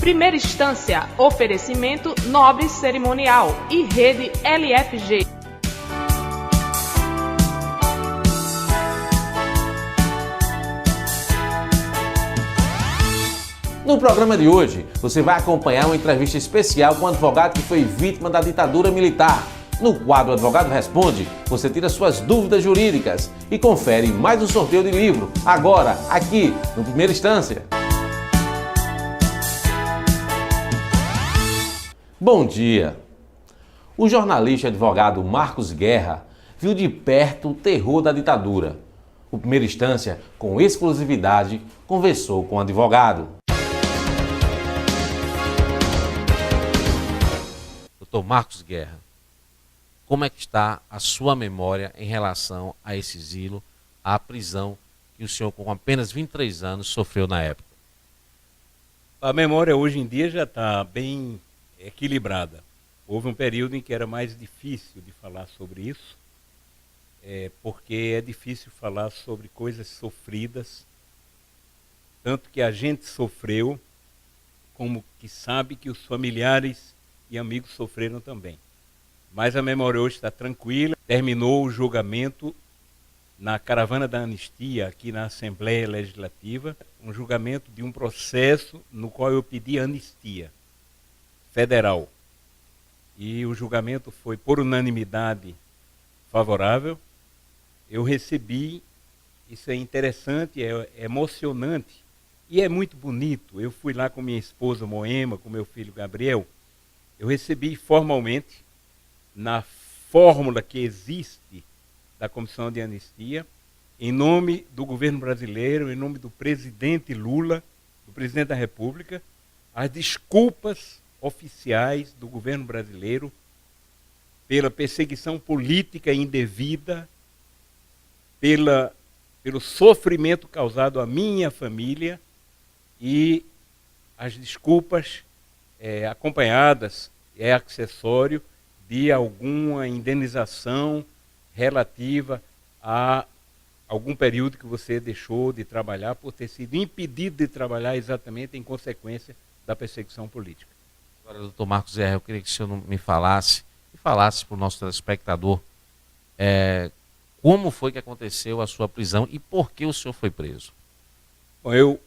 Primeira instância, oferecimento Nobre Cerimonial e Rede LFG. No programa de hoje, você vai acompanhar uma entrevista especial com um advogado que foi vítima da ditadura militar. No quadro Advogado Responde, você tira suas dúvidas jurídicas e confere mais um sorteio de livro, agora, aqui, no Primeira Instância. Bom dia! O jornalista e advogado Marcos Guerra viu de perto o terror da ditadura. O Primeira Instância, com exclusividade, conversou com o advogado. Doutor Marcos Guerra, como é que está a sua memória em relação a esse exílio, à prisão que o senhor, com apenas 23 anos, sofreu na época? A memória hoje em dia já está bem equilibrada. Houve um período em que era mais difícil de falar sobre isso, porque é difícil falar sobre coisas sofridas, tanto que a gente sofreu, como que sabe que os familiares e amigos sofreram também. Mas a memória hoje está tranquila. Terminou o julgamento na caravana da anistia aqui na Assembleia Legislativa, um julgamento de um processo no qual eu pedi anistia federal. E o julgamento foi por unanimidade favorável. Eu recebi, isso é interessante, é emocionante e é muito bonito. Eu fui lá com minha esposa Moema, com meu filho Gabriel. Eu recebi formalmente, na fórmula que existe da Comissão de Anistia, em nome do governo brasileiro, em nome do presidente Lula, do presidente da República, as desculpas oficiais do governo brasileiro pela perseguição política indevida, pelo sofrimento causado à minha família e as desculpas acompanhadas, acessório de alguma indenização relativa a algum período que você deixou de trabalhar por ter sido impedido de trabalhar exatamente em consequência da perseguição política. Agora, doutor Marcos Guerra, eu queria que o senhor me falasse, e falasse para o nosso telespectador, como foi que aconteceu a sua prisão e por que o senhor foi preso? Bom, eu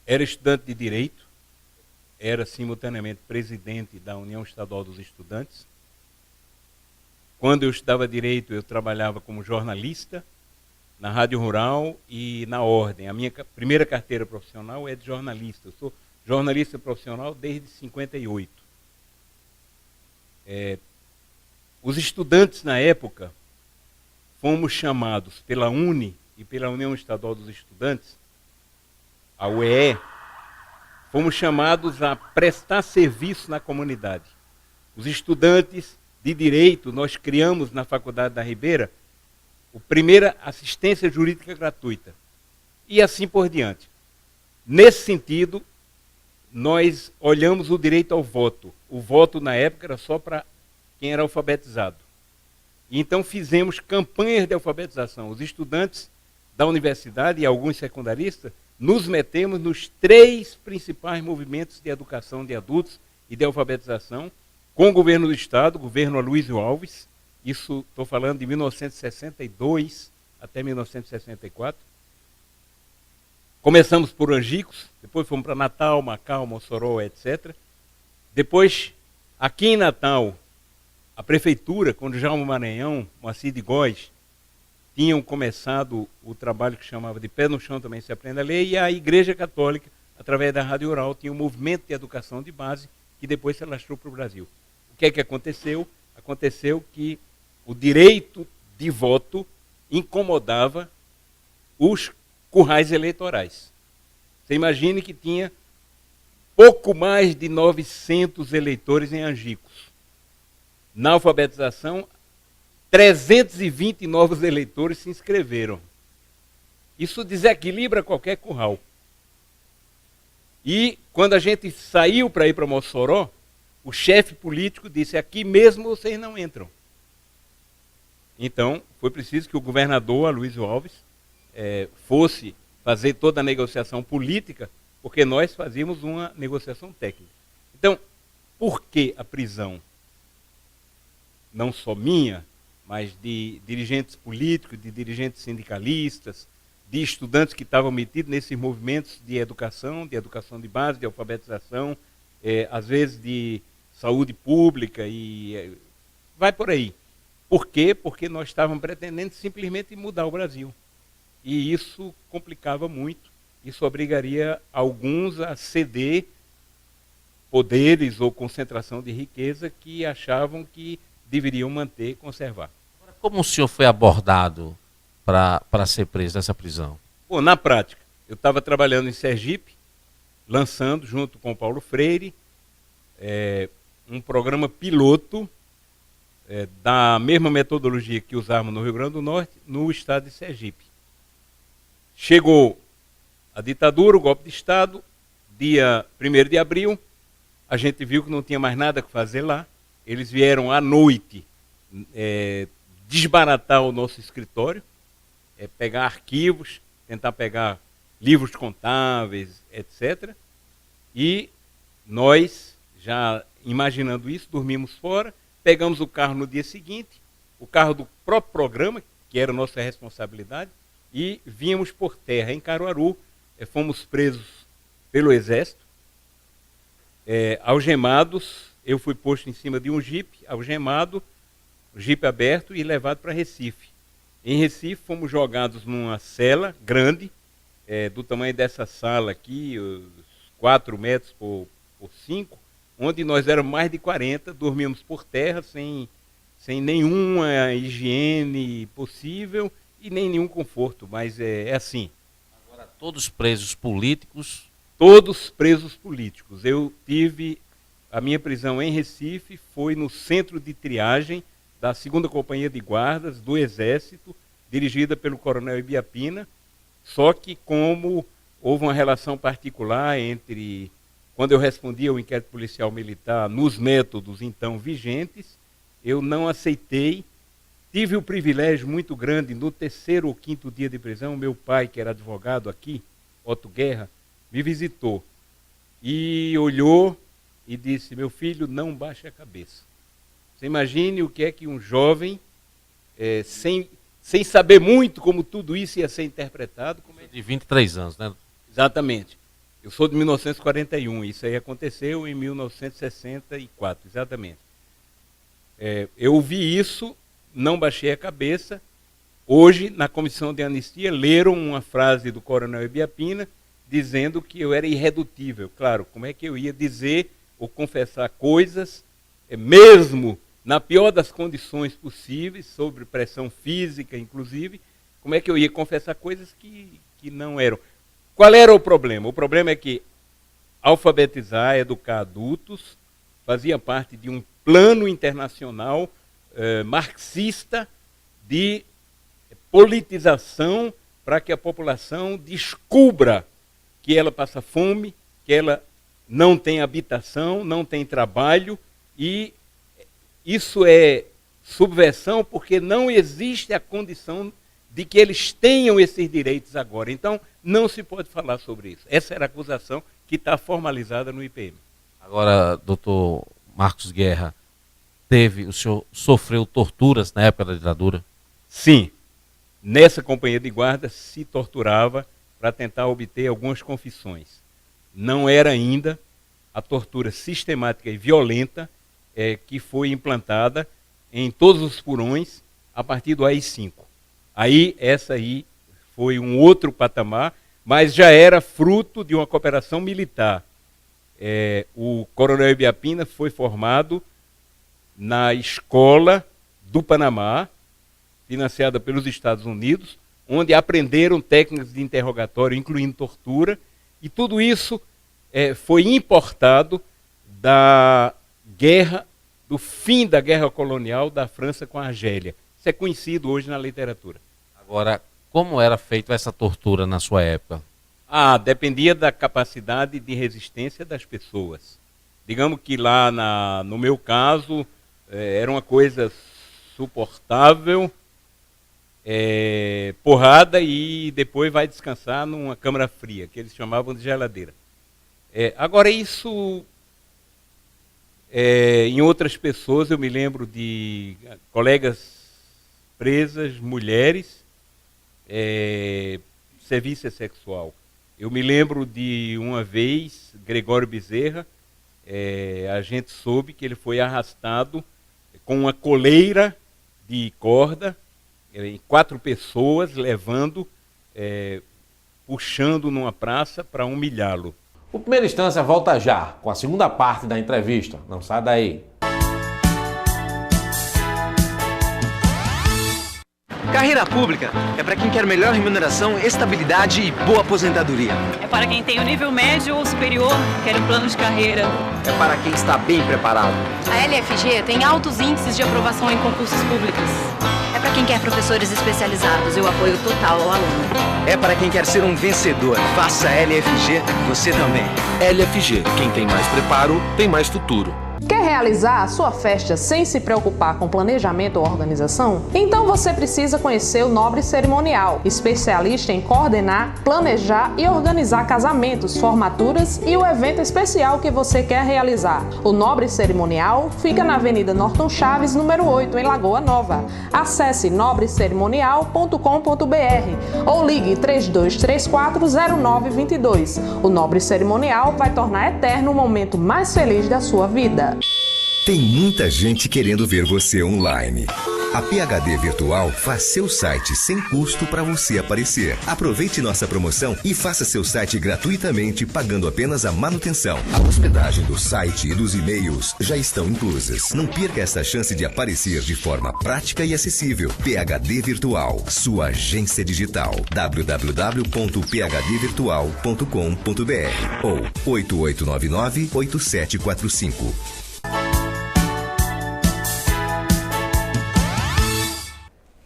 era estudante de Direito, era simultaneamente presidente da União Estadual dos Estudantes. Quando eu estudava Direito, eu trabalhava como jornalista na Rádio Rural e na Ordem. A minha primeira carteira profissional é de jornalista. Eu sou jornalista profissional desde 58. Os estudantes, na época, fomos chamados pela UNE e pela União Estadual dos Estudantes, a UEE, fomos chamados a prestar serviço na comunidade. Os estudantes de Direito, nós criamos na Faculdade da Ribeira a primeira assistência jurídica gratuita. E assim por diante. Nesse sentido, nós olhamos o direito ao voto. O voto, na época, era só para quem era alfabetizado. E então fizemos campanhas de alfabetização. Os estudantes da universidade e alguns secundaristas nos metemos nos 3 principais movimentos de educação de adultos e de alfabetização, com o governo do Estado, o governo Aloysio Alves, isso estou falando de 1962 até 1964. Começamos por Angicos, depois fomos para Natal, Macau, Mossoró, etc. Depois, aqui em Natal, a prefeitura, com o Djalma Maranhão, Moacir de Góes, tinham começado o trabalho que chamava de Pé no Chão Também Se Aprende a Ler, e a Igreja Católica, através da Rádio Rural, tinha um movimento de educação de base que depois se alastrou para o Brasil. O que é que aconteceu? Aconteceu que o direito de voto incomodava os currais eleitorais. Você imagine que tinha pouco mais de 900 eleitores em Angicos. Na alfabetização, 320 novos eleitores se inscreveram. Isso desequilibra qualquer curral. E quando a gente saiu para ir para Mossoró, o chefe político disse: aqui mesmo vocês não entram. Então, foi preciso que o governador Aloysio Alves fosse fazer toda a negociação política porque nós fazíamos uma negociação técnica. Então, por que a prisão? Não só minha, mas de dirigentes políticos, de dirigentes sindicalistas, de estudantes que estavam metidos nesses movimentos de educação de base, de alfabetização, às vezes de saúde pública e vai por aí. Por quê? Porque nós estávamos pretendendo simplesmente mudar o Brasil. E isso complicava muito, isso obrigaria alguns a ceder poderes ou concentração de riqueza que achavam que deveriam manter e conservar. Como o senhor foi abordado para ser preso nessa prisão? Bom, na prática, eu estava trabalhando em Sergipe, lançando junto com o Paulo Freire um programa piloto da mesma metodologia que usávamos no Rio Grande do Norte, no estado de Sergipe. Chegou a ditadura, o golpe de Estado, dia 1º de abril, a gente viu que não tinha mais nada que fazer lá. Eles vieram à noite desbaratar o nosso escritório, pegar arquivos, tentar pegar livros contábeis, etc. E nós, já imaginando isso, dormimos fora, pegamos o carro no dia seguinte, o carro do próprio programa, que era nossa responsabilidade, e vínhamos por terra em Caruaru, fomos presos pelo Exército, algemados. Eu fui posto em cima de um jipe, algemado, jipe aberto e levado para Recife. Em Recife fomos jogados numa cela grande, do tamanho dessa sala aqui, 4 metros por 5, onde nós éramos mais de 40, dormíamos por terra, sem nenhuma higiene possível e nem nenhum conforto, mas é assim. Agora, todos presos políticos? Todos presos políticos. Eu tive a minha prisão em Recife, foi no centro de triagem da 2ª Companhia de Guardas do Exército, dirigida pelo Coronel Ibiapina, só que como houve uma relação particular entre, quando eu respondia ao inquérito policial militar nos métodos então vigentes, eu não aceitei. Tive o privilégio muito grande, no 3º ou 5º dia de prisão, meu pai, que era advogado aqui, Otto Guerra, me visitou e olhou e disse: meu filho, não baixe a cabeça. Você imagine o que é que um jovem, sem saber muito como tudo isso ia ser interpretado. De 23 anos, né? Exatamente. Eu sou de 1941, isso aí aconteceu em 1964, exatamente. Eu ouvi isso, não baixei a cabeça. Hoje, na comissão de anistia, leram uma frase do Coronel Ibiapina dizendo que eu era irredutível. Claro, como é que eu ia dizer ou confessar coisas, mesmo na pior das condições possíveis, sob pressão física, inclusive, como é que eu ia confessar coisas que não eram? Qual era o problema? O problema é que alfabetizar, educar adultos, fazia parte de um plano internacional marxista de politização para que a população descubra que ela passa fome, que ela não tem habitação, não tem trabalho, e isso é subversão porque não existe a condição de que eles tenham esses direitos agora. Então, não se pode falar sobre isso. Essa era a acusação que está formalizada no IPM. Agora, doutor Marcos Guerra, o senhor sofreu torturas na época da ditadura? Sim. Nessa companhia de guarda se torturava para tentar obter algumas confissões. Não era ainda a tortura sistemática e violenta que foi implantada em todos os furões a partir do AI-5. Essa aí foi um outro patamar, mas já era fruto de uma cooperação militar. O Coronel Ibiapina foi formado na escola do Panamá, financiada pelos Estados Unidos, onde aprenderam técnicas de interrogatório, incluindo tortura, e tudo isso foi importado da guerra, do fim da guerra colonial da França com a Argélia. Isso é conhecido hoje na literatura. Agora, como era feita essa tortura na sua época? Dependia da capacidade de resistência das pessoas. Digamos que lá, no meu caso, era uma coisa suportável, porrada, e depois vai descansar numa câmara fria, que eles chamavam de geladeira. Agora, isso, em outras pessoas, eu me lembro de colegas presas, mulheres, serviço sexual. Eu me lembro de uma vez, Gregório Bezerra, a gente soube que ele foi arrastado com uma coleira de corda, em 4 pessoas, levando, puxando numa praça para humilhá-lo. O Primeira Instância volta já com a segunda parte da entrevista. Não sai daí. Carreira pública é para quem quer melhor remuneração, estabilidade e boa aposentadoria. É para quem tem o nível médio ou superior, quer um plano de carreira. É para quem está bem preparado. A LFG tem altos índices de aprovação em concursos públicos. É para quem quer professores especializados e o apoio total ao aluno. É para quem quer ser um vencedor. Faça a LFG, você também. LFG, quem tem mais preparo, tem mais futuro. Quer realizar a sua festa sem se preocupar com planejamento ou organização? Então você precisa conhecer o Nobre Cerimonial, especialista em coordenar, planejar e organizar casamentos, formaturas e o evento especial que você quer realizar. O Nobre Cerimonial fica na Avenida Norton Chaves, número 8, em Lagoa Nova. Acesse nobrecerimonial.com.br ou ligue 32340922. O Nobre Cerimonial vai tornar eterno o momento mais feliz da sua vida. Tem muita gente querendo ver você online. A PhD Virtual faz seu site sem custo para você aparecer. Aproveite nossa promoção e faça seu site gratuitamente pagando apenas a manutenção. A hospedagem do site e dos e-mails já estão inclusas. Não perca essa chance de aparecer de forma prática e acessível. PhD Virtual, sua agência digital. www.phdvirtual.com.br ou 8899-8745.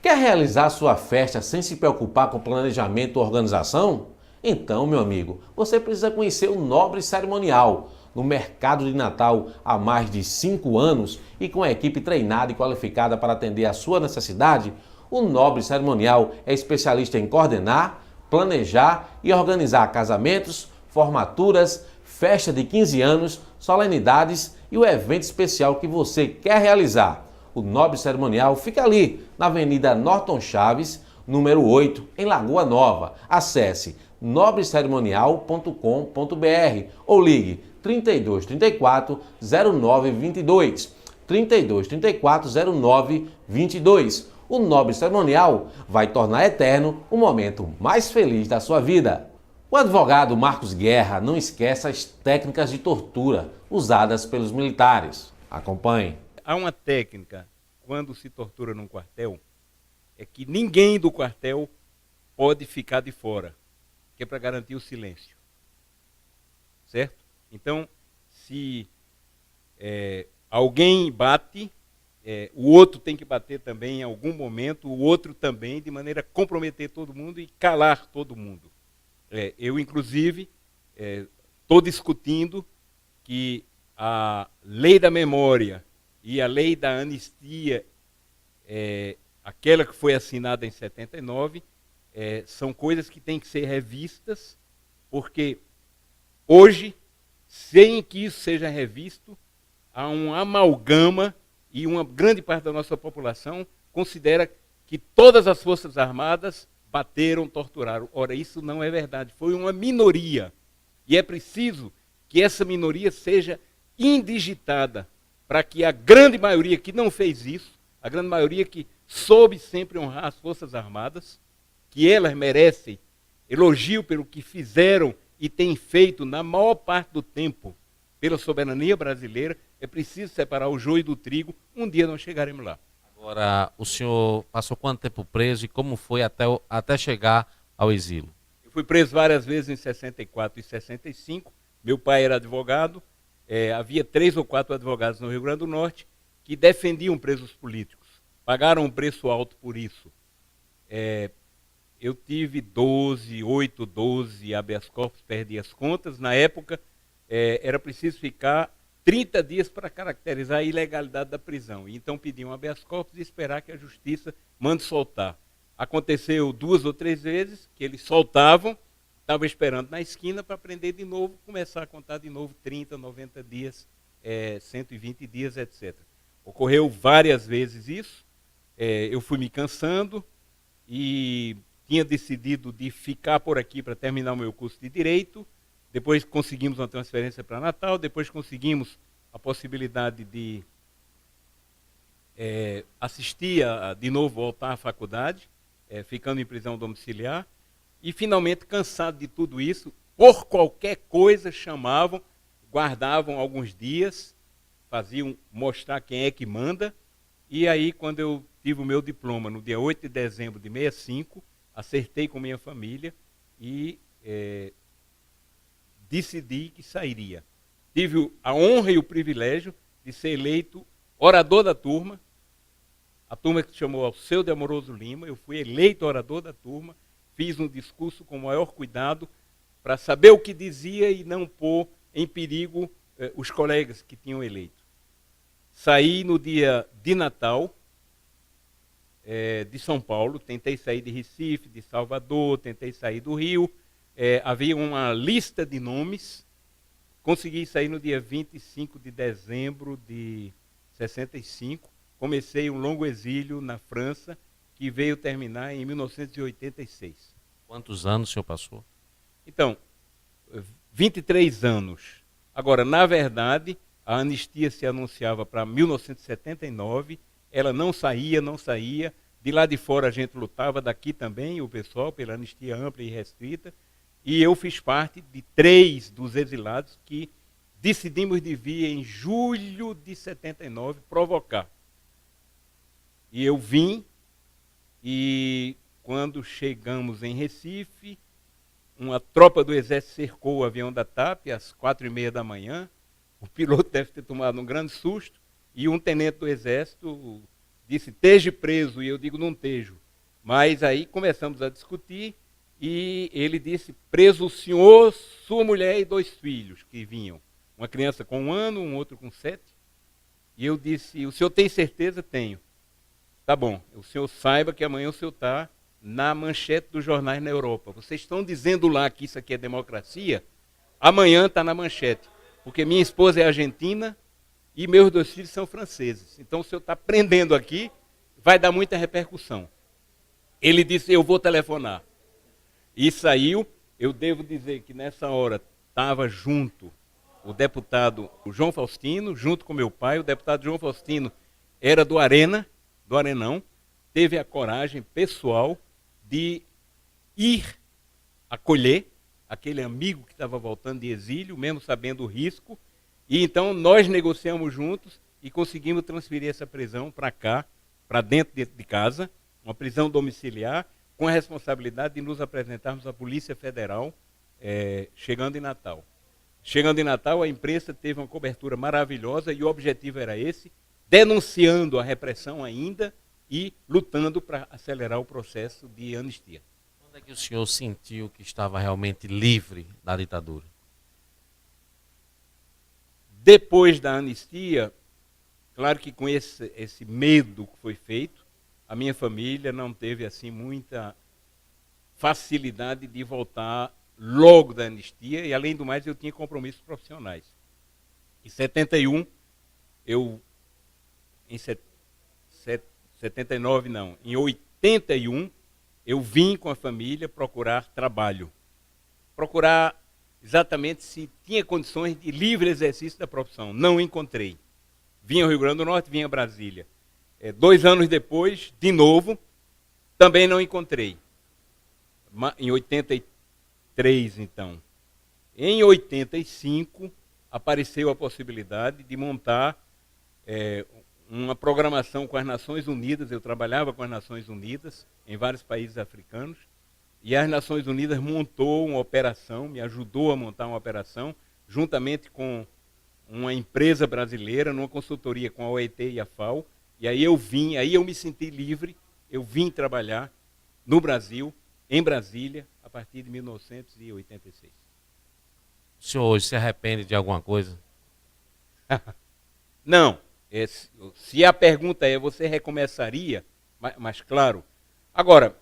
Quer realizar sua festa sem se preocupar com planejamento ou organização? Então, meu amigo, você precisa conhecer o Nobre Cerimonial. No mercado de Natal há mais de 5 anos e com a equipe treinada e qualificada para atender a sua necessidade, o Nobre Cerimonial é especialista em coordenar, planejar e organizar casamentos, formaturas, festa de 15 anos, solenidades e o evento especial que você quer realizar. O Nobre Cerimonial fica ali, na Avenida Norton Chaves, número 8, em Lagoa Nova. Acesse nobrecerimonial.com.br ou ligue 3234 0922. 3234 0922. O Nobre Cerimonial vai tornar eterno o momento mais feliz da sua vida. O advogado Marcos Guerra não esquece as técnicas de tortura usadas pelos militares. Acompanhe. Há uma técnica, quando se tortura num quartel, é que ninguém do quartel pode ficar de fora, que é para garantir o silêncio. Certo? Então, se alguém bate, o outro tem que bater também em algum momento, o outro também, de maneira a comprometer todo mundo e calar todo mundo. Eu, inclusive, estou discutindo que a lei da memória e a lei da anistia, aquela que foi assinada em 79, são coisas que têm que ser revistas, porque hoje, sem que isso seja revisto, há um amalgama e uma grande parte da nossa população considera que todas as Forças Armadas bateram, torturaram. Ora, isso não é verdade, foi uma minoria. E é preciso que essa minoria seja indigitada, para que a grande maioria que não fez isso, a grande maioria que soube sempre honrar as Forças Armadas, que elas merecem elogio pelo que fizeram e têm feito na maior parte do tempo pela soberania brasileira, é preciso separar o joio do trigo, um dia nós chegaremos lá. Agora, o senhor passou quanto tempo preso e como foi até chegar ao exílio? Eu fui preso várias vezes em 64 e 65, meu pai era advogado, havia 3 ou 4 advogados no Rio Grande do Norte que defendiam presos políticos, pagaram um preço alto por isso. Eu tive 8, 12 habeas corpus, perdi as contas. Na época, era preciso ficar 30 dias para caracterizar a ilegalidade da prisão. Então pediam habeas corpus e esperar que a justiça mande soltar. Aconteceu 2 ou 3 vezes que eles soltavam, estava esperando na esquina para aprender de novo, começar a contar de novo 30, 90 dias, 120 dias, etc. Ocorreu várias vezes isso, eu fui me cansando e tinha decidido de ficar por aqui para terminar o meu curso de Direito, depois conseguimos uma transferência para Natal, depois conseguimos a possibilidade de assistir de novo voltar à faculdade, ficando em prisão domiciliar, e finalmente, cansado de tudo isso, por qualquer coisa chamavam, guardavam alguns dias, faziam mostrar quem é que manda, e aí quando eu tive o meu diploma no dia 8 de dezembro de 65, acertei com minha família e decidi que sairia. Tive a honra e o privilégio de ser eleito orador da turma, a turma que se chamou Alceu de Amoroso Lima, eu fui eleito orador da turma, fiz um discurso com o maior cuidado para saber o que dizia e não pôr em perigo os colegas que tinham eleito. Saí no dia de Natal, de São Paulo, tentei sair de Recife, de Salvador, tentei sair do Rio, havia uma lista de nomes, consegui sair no dia 25 de dezembro de 65, comecei um longo exílio na França, que veio terminar em 1986. Quantos anos o senhor passou? Então, 23 anos. Agora, na verdade, a anistia se anunciava para 1979, ela não saía. De lá de fora a gente lutava, daqui também, o pessoal, pela anistia ampla e restrita, e eu fiz parte de 3 dos exilados que decidimos de vir em julho de 79 provocar. E eu vim, e quando chegamos em Recife, uma tropa do Exército cercou o avião da TAP às 4h30 da manhã. O piloto deve ter tomado um grande susto, e um tenente do Exército disse, esteja preso, e eu digo, não estejo. Mas aí começamos a discutir, e ele disse, preso o senhor, sua mulher e 2 filhos que vinham. Uma criança com 1 ano, um outro com 7. E eu disse, o senhor tem certeza? Tenho. Tá bom, o senhor saiba que amanhã o senhor está na manchete dos jornais na Europa. Vocês estão dizendo lá que isso aqui é democracia? Amanhã está na manchete, porque minha esposa é argentina e meus 2 filhos são franceses. Então o senhor está prendendo aqui, vai dar muita repercussão. Ele disse, eu vou telefonar. E saiu, eu devo dizer que nessa hora estava junto o deputado João Faustino, junto com meu pai. O deputado João Faustino era do Arenão, teve a coragem pessoal de ir acolher aquele amigo que estava voltando de exílio, mesmo sabendo o risco, e então nós negociamos juntos e conseguimos transferir essa prisão para cá, para dentro de casa, uma prisão domiciliar, com a responsabilidade de nos apresentarmos à Polícia Federal, chegando em Natal. Chegando em Natal, a imprensa teve uma cobertura maravilhosa e o objetivo era esse, denunciando a repressão ainda e lutando para acelerar o processo de anistia. Quando é que o senhor sentiu que estava realmente livre da ditadura? Depois da anistia, claro que com esse medo que foi feito, a minha família não teve assim muita facilidade de voltar logo da anistia, e além do mais eu tinha compromissos profissionais. Em 71, em 79 não, em 81 eu vim com a família procurar trabalho. Procurar exatamente se tinha condições de livre exercício da profissão. Não encontrei. Vim ao Rio Grande do Norte, vim a Brasília. 2 anos depois, de novo, também não encontrei. Em 83, então. Em 85, apareceu a possibilidade de montar uma programação com as Nações Unidas. Eu trabalhava com as Nações Unidas em vários países africanos, e as Nações Unidas montou uma operação, me ajudou a montar uma operação, juntamente com uma empresa brasileira, numa consultoria com a OIT e a FAO, e aí eu me senti livre, eu vim trabalhar no Brasil, em Brasília, a partir de 1986. O senhor hoje se arrepende de alguma coisa? Não. Se a pergunta é, você recomeçaria? Mas claro. Agora,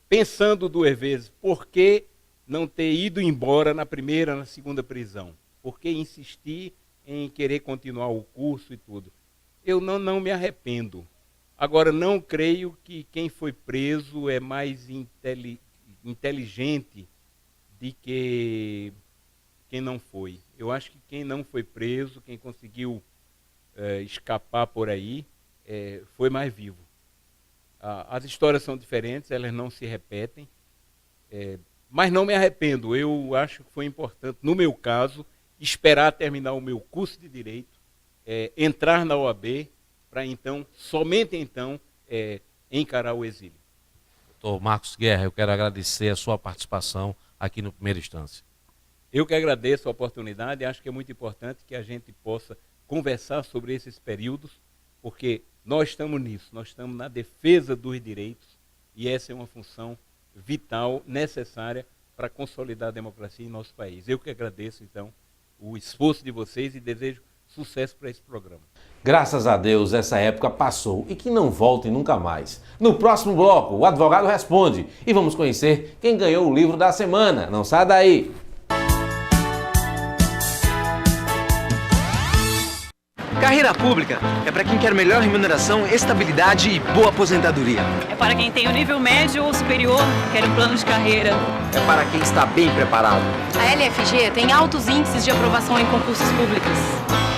pensando 2 vezes, por que não ter ido embora na primeira, na segunda prisão. Por que insistir em querer continuar o curso e tudo? Eu não me arrependo. Agora, não creio que quem foi preso é mais inteligente de que quem não foi. Eu acho que quem não foi preso, quem conseguiu escapar por aí, foi mais vivo. As histórias são diferentes, elas não se repetem, mas não me arrependo. Eu acho que foi importante, no meu caso, esperar terminar o meu curso de Direito, entrar na OAB, para então, somente então, encarar o exílio. Doutor Marcos Guerra, eu quero agradecer a sua participação aqui no Primeira Instância. Eu que agradeço a oportunidade, acho que é muito importante que a gente possa conversar sobre esses períodos, porque nós estamos nisso, nós estamos na defesa dos direitos e essa é uma função vital, necessária para consolidar a democracia em nosso país. Eu que agradeço, então, o esforço de vocês e desejo sucesso para esse programa. Graças a Deus, essa época passou e que não volte nunca mais. No próximo bloco, o advogado responde e vamos conhecer quem ganhou o livro da semana. Não sai daí! Carreira pública é para quem quer melhor remuneração, estabilidade e boa aposentadoria. É para quem tem o nível médio ou superior, quer um plano de carreira. É para quem está bem preparado. A LFG tem altos índices de aprovação em concursos públicos.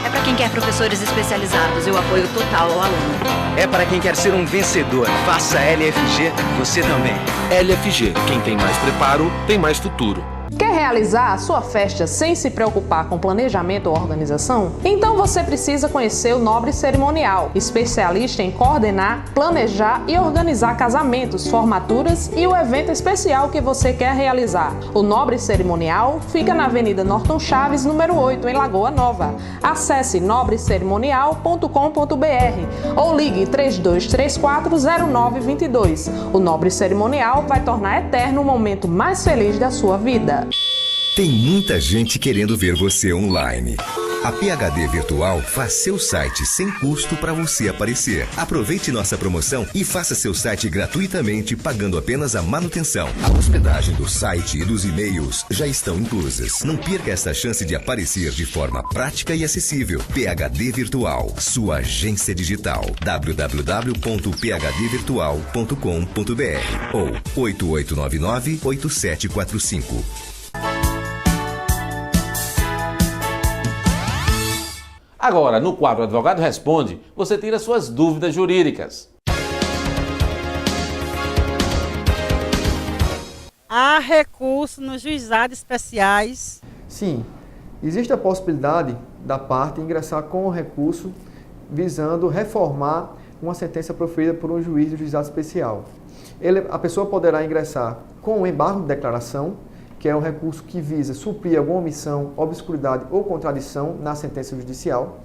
É para quem quer professores especializados e o apoio total ao aluno. É para quem quer ser um vencedor. Faça a LFG, você também. LFG, quem tem mais preparo, tem mais futuro. Quer realizar a sua festa sem se preocupar com planejamento ou organização? Então você precisa conhecer o Nobre Cerimonial, especialista em coordenar, planejar e organizar casamentos, formaturas e o evento especial que você quer realizar. O Nobre Cerimonial fica na Avenida Norton Chaves, número 8, em Lagoa Nova. Acesse nobrecerimonial.com.br ou ligue 32340922. O Nobre Cerimonial vai tornar eterno o momento mais feliz da sua vida. Tem muita gente querendo ver você online. A PhD Virtual faz seu site sem custo para você aparecer. Aproveite nossa promoção e faça seu site gratuitamente, pagando apenas a manutenção. A hospedagem do site e dos e-mails já estão inclusas. Não perca essa chance de aparecer de forma prática e acessível. PhD Virtual, sua agência digital. www.phdvirtual.com.br ou 8899-8745. Agora, no quadro Advogado Responde, você tira suas dúvidas jurídicas. Há recurso nos juizados especiais? Sim, existe a possibilidade da parte ingressar com o recurso visando reformar uma sentença proferida por um juiz do juizado especial. A pessoa poderá ingressar com o embargo de declaração, que é um recurso que visa suprir alguma omissão, obscuridade ou contradição na sentença judicial.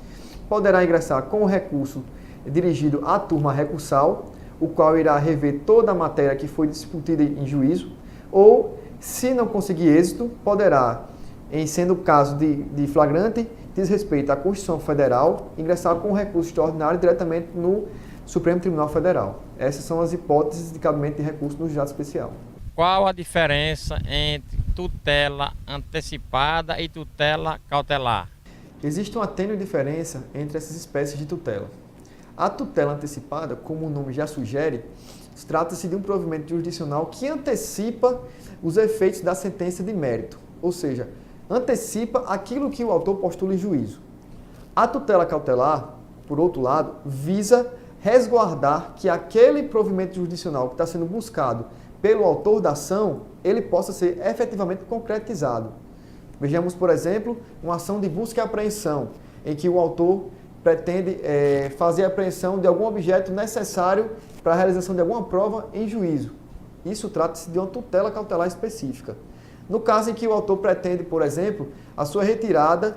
Poderá ingressar com o recurso dirigido à turma recursal, o qual irá rever toda a matéria que foi discutida em juízo, ou, se não conseguir êxito, poderá, em sendo o caso de flagrante, diz respeito à Constituição Federal, ingressar com o recurso extraordinário diretamente no Supremo Tribunal Federal. Essas são as hipóteses de cabimento de recurso no juizado especial. Qual a diferença entre tutela antecipada e tutela cautelar? Existe uma tênue diferença entre essas espécies de tutela. A tutela antecipada, como o nome já sugere, trata-se de um provimento jurisdicional que antecipa os efeitos da sentença de mérito, ou seja, antecipa aquilo que o autor postula em juízo. A tutela cautelar, por outro lado, visa resguardar que aquele provimento jurisdicional que está sendo buscado pelo autor da ação, ele possa ser efetivamente concretizado. Vejamos, por exemplo, uma ação de busca e apreensão, em que o autor pretende fazer a apreensão de algum objeto necessário para a realização de alguma prova em juízo. Isso trata-se de uma tutela cautelar específica. No caso em que o autor pretende, por exemplo, a sua retirada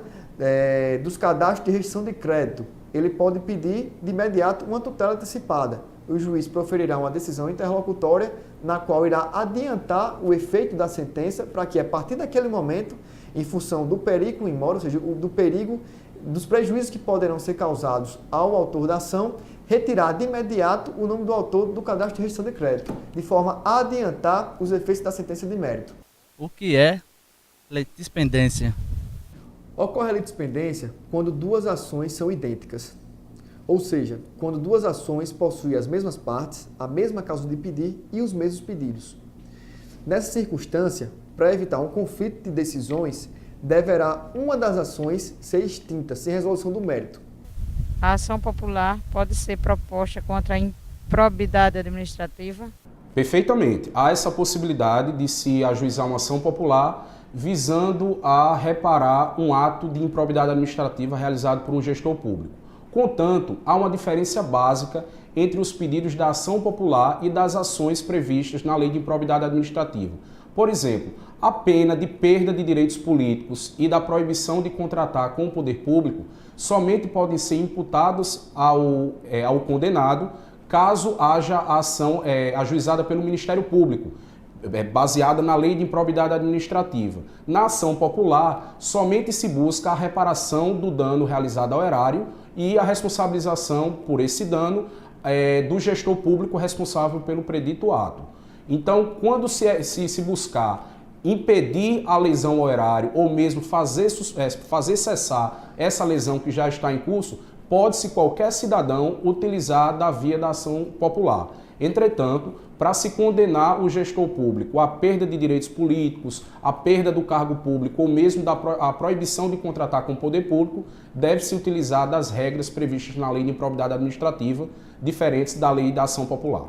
dos cadastros de restrição de crédito, ele pode pedir de imediato uma tutela antecipada. O juiz proferirá uma decisão interlocutória na qual irá adiantar o efeito da sentença para que, a partir daquele momento, em função do perigo imóvel, ou seja, do perigo, dos prejuízos que poderão ser causados ao autor da ação, retirar de imediato o nome do autor do cadastro de restrição de crédito, de forma a adiantar os efeitos da sentença de mérito. O que é litispendência? Ocorre a litispendência quando duas ações são idênticas. Ou seja, quando duas ações possuem as mesmas partes, a mesma causa de pedir e os mesmos pedidos. Nessa circunstância, para evitar um conflito de decisões, deverá uma das ações ser extinta, sem resolução do mérito. A ação popular pode ser proposta contra a improbidade administrativa? Perfeitamente. Há essa possibilidade de se ajuizar uma ação popular visando a reparar um ato de improbidade administrativa realizado por um gestor público. Contanto, há uma diferença básica entre os pedidos da ação popular e das ações previstas na Lei de Improbidade Administrativa. Por exemplo, a pena de perda de direitos políticos e da proibição de contratar com o poder público somente podem ser imputados ao condenado caso haja a ação ajuizada pelo Ministério Público, baseada na Lei de Improbidade Administrativa. Na ação popular, somente se busca a reparação do dano realizado ao erário e a responsabilização por esse dano do gestor público responsável pelo predito ato. Então, quando se buscar impedir a lesão ao erário ou mesmo fazer cessar essa lesão que já está em curso, pode-se qualquer cidadão utilizar da via da ação popular. Entretanto, para se condenar o gestor público à perda de direitos políticos, à perda do cargo público ou mesmo à proibição de contratar com o poder público, deve-se utilizar das regras previstas na Lei de Improbidade Administrativa, diferentes da Lei da Ação Popular.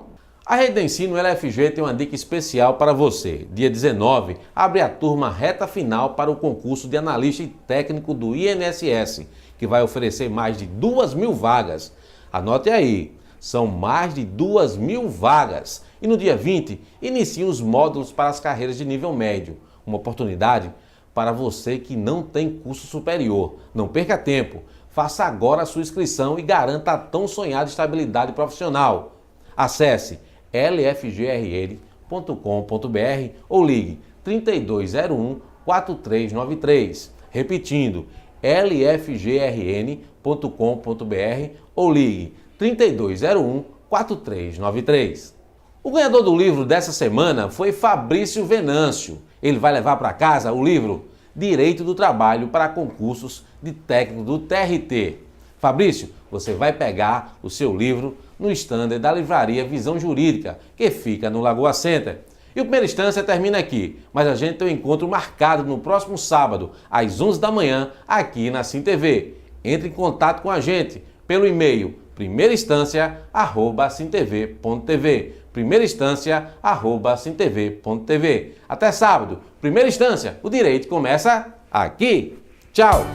A Rede de Ensino LFG tem uma dica especial para você. Dia 19, abre a turma reta final para o concurso de analista e técnico do INSS, que vai oferecer mais de 2.000 vagas. Anote aí, são mais de 2.000 vagas. E no dia 20, iniciam os módulos para as carreiras de nível médio. Uma oportunidade para você que não tem curso superior. Não perca tempo. Faça agora a sua inscrição e garanta a tão sonhada estabilidade profissional. Acesse lfgrn.com.br ou ligue 3201 4393. Repetindo, lfgrn.com.br ou ligue 3201 4393. O ganhador do livro dessa semana foi Fabrício Venâncio. Ele vai levar para casa o livro Direito do Trabalho para Concursos de Técnico do TRT. Fabrício, você vai pegar o seu livro no stand da livraria Visão Jurídica, que fica no Lagoa Center. E o Primeira Instância termina aqui, mas a gente tem um encontro marcado no próximo sábado, às 11 da manhã, aqui na Sim TV. Entre em contato com a gente pelo e-mail primeirainstância@simtv.tv. primeirainstância@simtv.tv. Até sábado. Primeira Instância, o direito começa aqui. Tchau!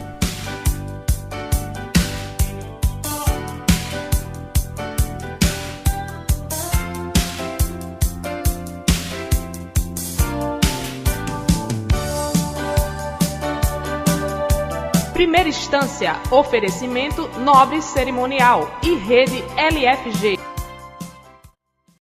Primeira Instância, oferecimento Nobre Cerimonial e Rede LFG.